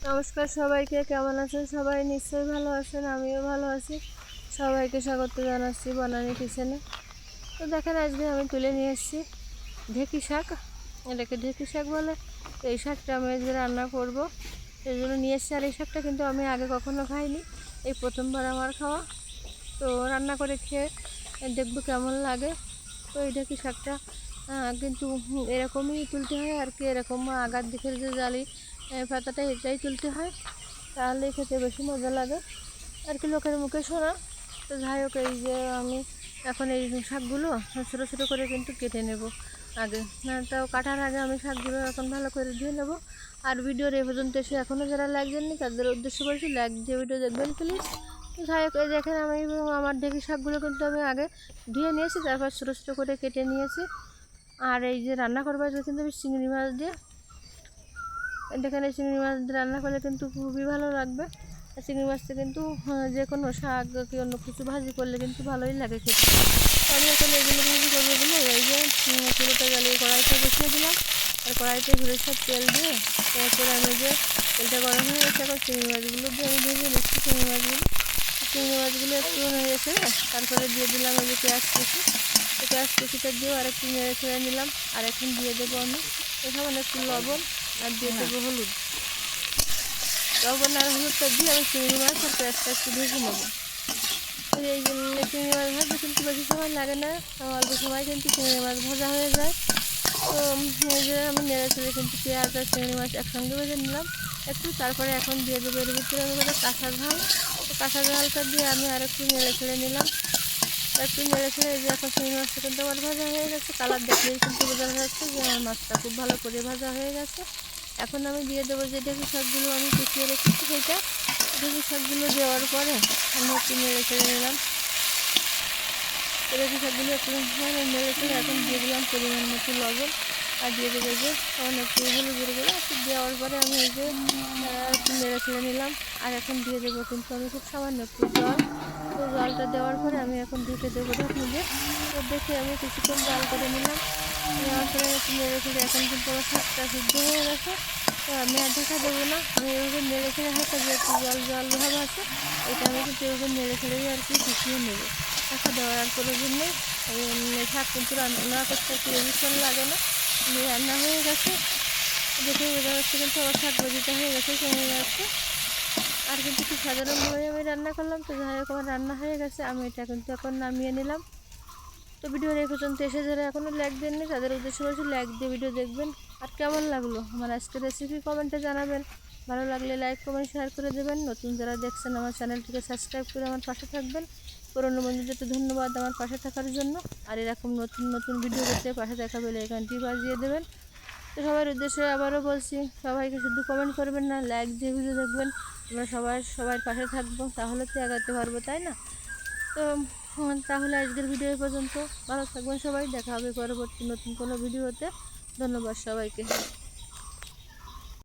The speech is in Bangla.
নমস্কার সবাইকে, কেমন আছেন সবাই? নিশ্চয়ই ভালো আছেন, আমিও ভালো আছি। সবাইকে স্বাগত জানাচ্ছি বনানী কিচেনে। তো দেখেন, আজকে আমি তুলে নিয়ে এসেছি ঢেঁকি শাক। এটাকে ঢেঁকি শাক বলে। তো এই শাকটা আমি আজকে রান্না করব, সেই জন্য নিয়ে এসেছি। আর এই শাকটা কিন্তু আমি আগে কখনো খাইনি, এই প্রথমবার আমার খাওয়া। তো রান্না করে খেয়ে দেখবো কেমন লাগে। তো এই ঢেঁকি শাকটা কিন্তু এরকমই তুলতে হয় আর কি, এরকম আগার দিকের যে জালি পাতাটা এটাই তুলতে হয়, তাহলে খেতে বেশি মজা লাগে আর কি, লোকের মুখে শোনা। তো যাই হোক, এই যে আমি এখন এই শাকগুলো ছোটো ছোটো করে কিন্তু কেটে নেব আগে। তাও কাটার আগে আমি শাকগুলো এখন ভালো করে ধুয়ে নেব। আর ভিডিওর এ পর্যন্ত এসে এখনও যারা লাইক দেননি তাদের উদ্দেশ্য বলছি, লাইক দিয়ে ভিডিও দেখবেন প্লিজ। যাই হোক, এই দেখেন আমি আমার ঢেঁকি শাকগুলো কিন্তু আমি আগে ধুয়ে নিয়েছি, তারপর ছোটো ছোটো করে কেটে নিয়েছি। আর এই যে রান্না করবো কিন্তু আমি চিংড়ি মাছ দিয়ে। দেখেন, এই চিংড়ি মাছ দিয়ে রান্না করলে কিন্তু খুবই ভালো লাগবে। চিংড়ি মাছটা কিন্তু যে কোনো শাক কি অন্য কিছু ভাজি করলে কিন্তু ভালোই লাগে খেতে। আমি এখন এগুলো ভাজি করবো বলে এই যে চুলোটা জ্বালিয়ে কড়াইটা বসিয়ে দিলাম। আর কড়াইতে সরিষার তেল দিয়ে তারপরে আমি যে তেলটা গরম হয়ে গেছে, এখন চিংড়ি মাছগুলো দিয়ে আমি ভেজে নিচ্ছি। চিংড়ি মাছগুলো একটু এসে তারপরে দিয়ে দিলাম এই যে পেঁয়াজ কুচি। পেঁয়াজ কুচিটা দিয়েও আরেকটু নেড়ে ছেড়ে নিলাম। আর এখন দিয়ে দেবো আমি এখানে একটু লবণ, আর দিয়ে দেবো হলুদ। লবণ আর হলুদটা দিয়ে আমি চিংড়ি মাছ আর পেঁয়াজটা একটু ভেজে নেবো। এই চিংড়ি মাছ ভাজতে কিন্তু বেশি সময় লাগে না, অল্প সময় কিন্তু চিংড়ি মাছ ভাজা হয়ে যায়। তো এই যে আমি নেড়ে ছেড়ে কিন্তু পেঁয়াজ আর চিংড়ি মাছ একসঙ্গে ভেজে নিলাম একটু। তারপরে এখন দিয়ে দেবো এর ভিতরে আমি একটা কাঁচা ঝাল। তো কাঁচা ঝালটা দিয়ে আমি আর একটু নেড়ে ছেড়ে নিলাম। একটু নেড়ে ছেড়ে এই যে এখন চিংড়ি মাছটা কিন্তু আমার ভাজা হয়ে গেছে। কালার দেখলেই কিন্তু বোঝা যাচ্ছে যে আমার মাছটা খুব ভালো করে ভাজা হয়ে গেছে। এখন আমি দিয়ে দেবো যে ঢেঁকি শাকগুলো আমি কুচিয়ে রেখেছি, সেইটা ঢেঁকি শাকগুলো দেওয়ার পরে আমি একটু নেড়ে ছেড়ে নিলাম। ঢেঁকি শাকগুলো একটু নেড়ে ছেড়ে এখন দিয়ে দিলাম পরিমাণ মতো লবণ। আর দিয়ে দেবো যে তখন একটু হলুদের গুঁড়ো একটু দেওয়ার পরে আমি এই যে একটু নেড়ে ছেড়ে নিলাম। আর এখন দিয়ে দেবো কিন্তু আমি খুব সামান্য একটু জল। তো জলটা দেওয়ার পরে আমি এখন ঢেকে দেবো ঢাকনি দিয়ে। তো দেখে আমি কিছুক্ষণ জাল করে নিলাম। নেওয়ার পরে একটু নেড়ে ছেড়ে এখন কিন্তু আমার শাকটা সিদ্ধ হয়ে গেছে। তো আমি আর ঢাকা দেবো না, আমি এভাবে নেড়ে ছেড়ে হালকা যে একটু জল জল ভাব আছে, এটা আমি কিন্তু এভাবে নেড়ে ছেড়েই আর কি শুকিয়ে নেবো। ঢাকা দেওয়ার আর প্রয়োজন নেই। শাক কিন্তু রান্না করতে একটু বেশিক্ষণ লাগে না, রান্না হয়ে গেছে। দেখে বোঝা যাচ্ছে কিন্তু আমার শাক ভাজিটা হয়ে গেছে, কমে যাচ্ছে। আর কিন্তু খুব সাধারণভাবে আমি রান্না করলাম। তো যাই হোক, আমার রান্না হয়ে গেছে, আমি এটা কিন্তু এখন নামিয়ে নিলাম। তো ভিডিওর এই পর্যন্ত এসে যারা এখনও লাইক দেননি তাদের উদ্দেশ্য বলছি, লাইক দিয়ে ভিডিও দেখবেন। আর কেমন লাগলো আমার আজকের রেসিপি কমেন্টে জানাবেন। ভালো লাগলে লাইক কমেন্ট শেয়ার করে দেবেন। নতুন যারা দেখছেন আমার চ্যানেলটিকে সাবস্ক্রাইব করে আমার পাশে থাকবেন। পুরনো বন্ধুদেরকে ধন্যবাদ আমার পাশে থাকার জন্য। আর এরকম নতুন নতুন ভিডিও দেখতে পাশে দেখা বেল আইকনটি বাজিয়ে দেবেন। তো সবার উদ্দেশ্যে আবারও বলছি, সবাইকে শুধু কমেন্ট করবেন না, লাইক দিয়ে ভিডিও দেখবেন। আমরা সবার পাশে থাকবো, তাহলে তো এগাতে পারবো, তাই না? তো তাহলে আজকের ভিডিও পর্যন্ত। ভালো থাকবেন সবাই, দেখা হবে পরবর্তী নতুন কোনো ভিডিওতে। ধন্যবাদ সবাইকে।